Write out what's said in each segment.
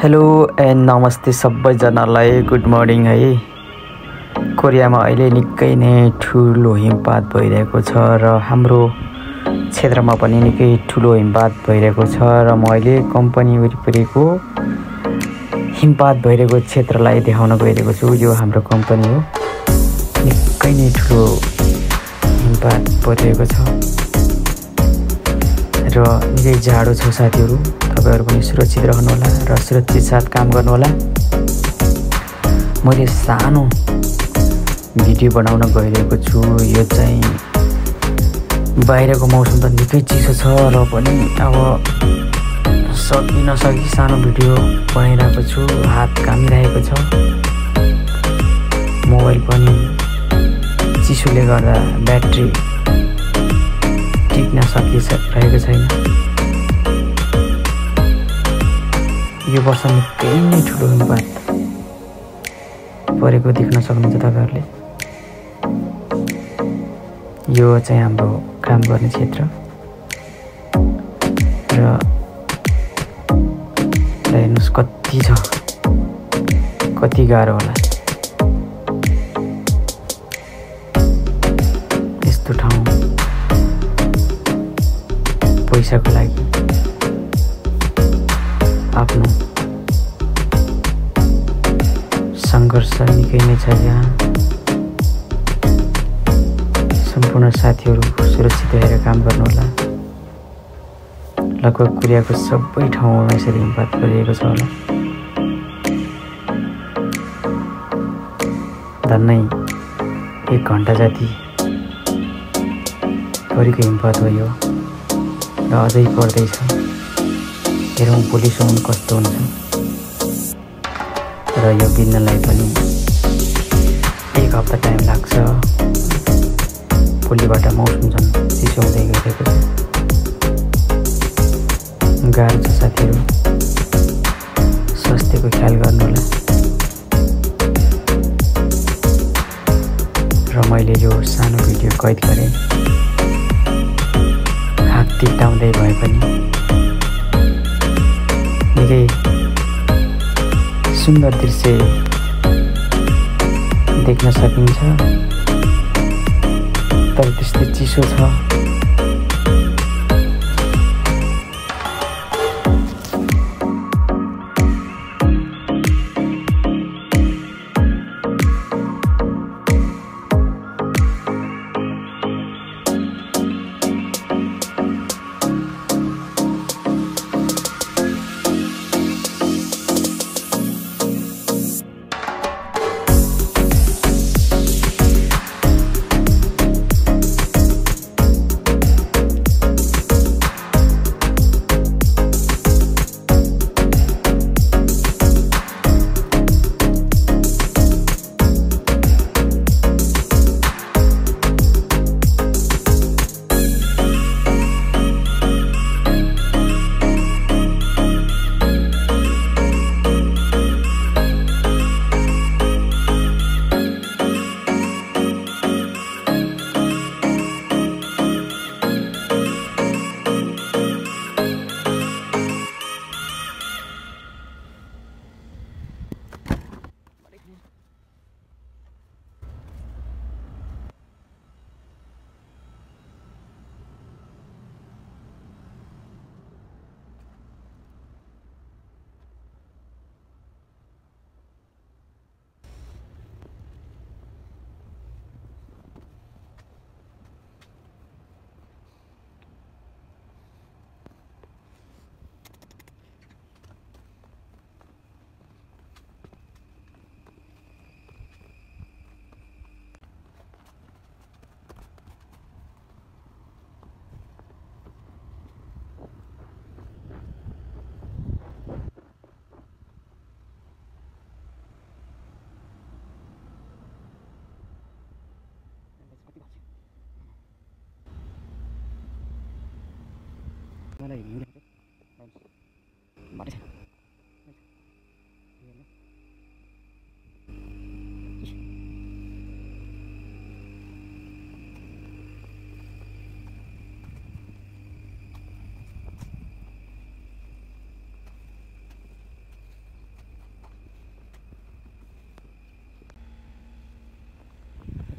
Hello and नमस्ते सबैजनालाई good morning है। कोरियामा अहिले निकै नै ठुलो हिमपात भइरहेको छ र हाम्रो क्षेत्रमा पनि निकै ठुलो हिमपात भइरहेको छ र म अहिले कम्पनी वरिपरिको हिमपात भइरहेको क्षेत्रलाई देखाउन गइरहेको छु। यो हाम्रो कम्पनी हो। निकै नै ठुलो हिमपात परिरहेको छ र निकै जाडो छ साथीहरू। तपाईहरु पनि सुरक्षित रहनुहोला र सुरक्षित साथ काम गर्नुहोला। मैले सानो भिडियो बनाउन गइरहेको छु। यो चाहिँ बाहिरको मौसम त निकै चिसो छ र पनि अब सकि नसकि सानो भिडियो बनाइरहेको छु। हात कामिरहेको छ। मोबाइल पनि चिसोले गर्दा ब्याट्री टिक्न सकिरहेको छैन। यो वर्ष निकै नै ठुलो हिमपात परेको देख्न सक्नुहुन्छ तपाईहरुले। यो चाहिँ हाम्रो काम गर्ने क्षेत्र र हेर्नुस् कति छ, कति गाह्रो होला यस्तो ठाउँ पैसाको लागि आफ्नो सङ्घर्ष निकै नै छ। यहाँ सम्पूर्ण साथीहरू सुरक्षित भएर काम गर्नुहोला। लगभग कोरियाको सबै ठाउँमा यसरी हिमपात परिरहेको छ होला। झन्नै 1 घण्टा जति परेको हिमपात हो यो र अझै पर्दैछ। हेरौँ भोलिसम्म कस्तो हुन्छ र यो बिन्नलाई पनि 1 हप्ता टाइम लाग्छ। भोलिबाट मौसम झन् चिसो हुँदै गइरहेको छ। गाह्रो छ साथीहरू। स्वास्थ्यको ख्याल गर्नुहोला। र मैले यो सानो भिडियो कैद गरेँ। हात तिर्ताउँदै भए पनि निकै सुन्दर दृश्य देख्न सकिन्छ, तर त्यस्तै चिसो छ।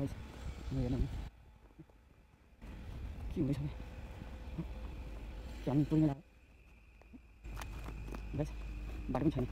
गाइस हेर्नु के हुँदैछ क्या पुग्ने लाग्यो गाइस बाटो पनि छैन